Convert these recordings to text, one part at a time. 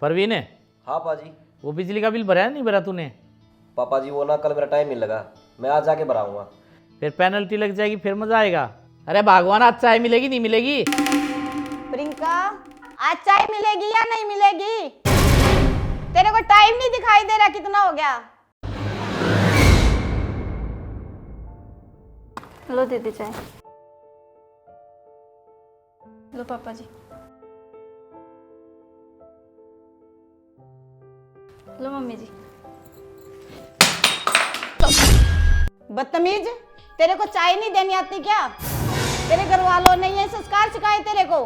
परवीन, हाँ पाजी। वो बिजली का बिल भरा है नहीं भरा तूने? पापा जी वो ना कल मेरा टाइम नहीं लगा, मैं आज जाके भराऊंगा। फिर पेनल्टी लग जाएगी, फिर मजा आएगा। अरे भगवान, आज चाय मिलेगी नहीं मिलेगी? प्रियंका, आज चाय मिलेगी या नहीं मिलेगी? तेरे को टाइम नहीं दिखाई दे रहा कितना हो गया? लो दीदी चाय। लो पापा जी। लो मम्मी जी। बदतमीज, तेरे को चाय नहीं देनी आती क्या? तेरे घर वालों ने ये संस्कार सिखाए तेरे को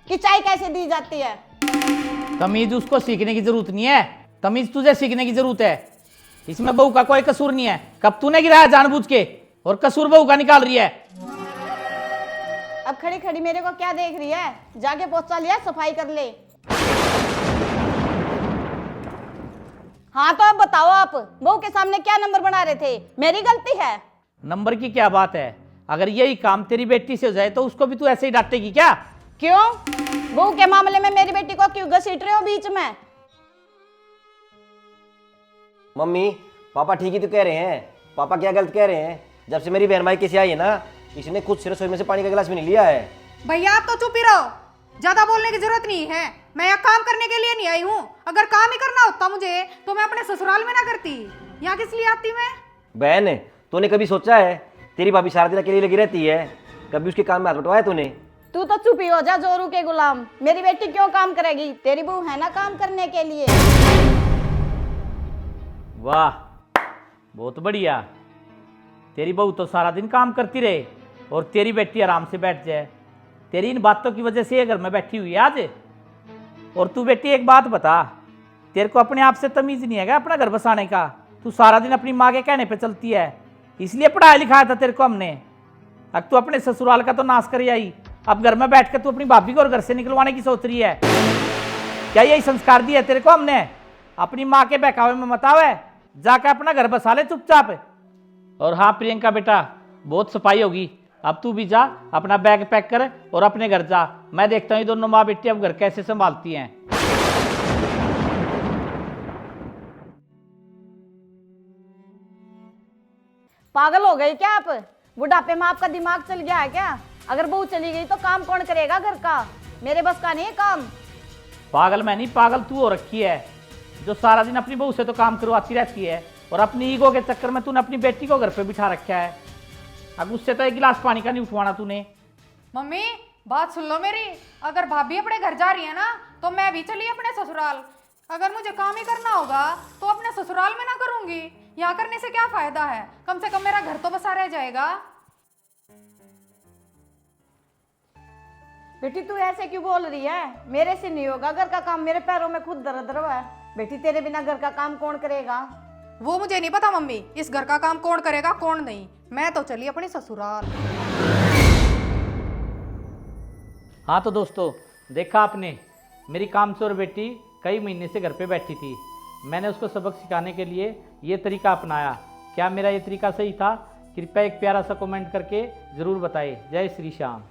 कि चाय कैसे दी जाती है? तमीज उसको सीखने की जरूरत नहीं है, तमीज तुझे सीखने की जरूरत है। इसमें बहू का कोई कसूर नहीं है। कब तूने गिराया जानबूझ के, और कसूर बहू का निकाल रही है। अब खड़ी खड़ी मेरे को क्या देख रही है? जाके पोछा लिया, सफाई कर ले। हाँ तो अब बताओ, आप बहू के सामने क्या नंबर बना रहे थे? मेरी गलती है? नंबर की क्या बात है? अगर यही काम तेरी बेटी से हो जाए तो उसको भी तू ऐसे ही डांटेगी क्या? क्यों? बहू के मामले में मेरी बेटी को क्यों घसीट रहे हो बीच में? मम्मी पापा ठीक ही तो कह रहे हैं। पापा क्या गलत कह रहे हैं? जब से मेरी बहन भाई किसी आई है ना, इसने खुद से रसोई में से पानी का गिलास भी नहीं लिया है। भैया आप तो चुप ही रहो, ज्यादा बोलने की जरूरत नहीं है। मैं यहाँ काम करने के लिए नहीं आई हूँ। अगर काम ही करना होता मुझे तो मैं अपने ससुराल में ना करती, यहाँ किस लिए आती मैं? बहन तूने कभी सोचा है तेरी भाभी सारा दिन अकेली लगी रहती है, कभी उसके काम में हाथ बटवाया तूने? तू तो चुप ही हो जा, जोरू के गुलाम। मेरी बेटी क्यों काम करेगी? तेरी बहू है ना काम करने के लिए। वाह, बहुत बढ़िया। तेरी बहू तो सारा दिन काम करती रहे और तेरी बेटी आराम से बैठ जाए। तेरी इन बातों की वजह से ये घर में बैठी हुई है आज। और तू बेटी एक बात बता, तेरे को अपने आप से तमीज नहीं है क्या अपना घर बसाने का? तू सारा दिन अपनी माँ के कहने पे चलती है, इसलिए पढ़ाया लिखाया था तेरे को हमने। अब तू अपने ससुराल का तो नाश कर आई, अब घर में बैठ कर तू अपनी भाभी को और घर से निकलवाने की सोच रही है। क्या यही संस्कार दिया तेरे को हमने? अपनी माँ के बहकावे में मत आवे, जाकर अपना घर बसा ले चुपचाप। और हाँ प्रियंका बेटा, बहुत सफाई होगी। अब तू भी जा, अपना बैग पैक कर और अपने घर जा। मैं देखता हूँ ये दोनों माँ बेटी अब घर कैसे संभालती हैं। पागल हो गई क्या आप? बुढ़ापे में आपका दिमाग चल गया है क्या? अगर बहू चली गई तो काम कौन करेगा घर का? मेरे बस का नहीं है काम। पागल मैं नहीं, पागल तू हो रखी है, जो सारा दिन अपनी बहू से तो काम करवाती रहती है और अपनी ईगो के चक्कर में तूने अपनी बेटी को घर पे बिठा रखा है। अब उससे तो एक गिलास पानी का नहीं उठवाना तूने। मम्मी बात सुन लो मेरी, अगर भाभी अपने घर जा रही है ना तो मैं भी चली अपने ससुराल। अगर मुझे काम ही करना होगा तो अपने ससुराल में ना करूंगी, यहाँ करने से क्या फायदा है? कम से कम मेरा घर तो बसा रह जाएगा। बेटी तू ऐसे क्यों बोल रही है? मेरे से नहीं होगा घर का काम, मेरे पैरों में खुद दर्द है। बेटी तेरे बिना घर का काम कौन करेगा? वो मुझे नहीं पता मम्मी, इस घर का काम कौन करेगा कौन नहीं। मैं तो चली अपनी ससुराल। हाँ तो दोस्तों, देखा आपने, मेरी कामचोर बेटी कई महीने से घर पे बैठी थी। मैंने उसको सबक सिखाने के लिए ये तरीका अपनाया। क्या मेरा ये तरीका सही था? कृपया एक प्यारा सा कमेंट करके ज़रूर बताएं। जय श्री श्याम।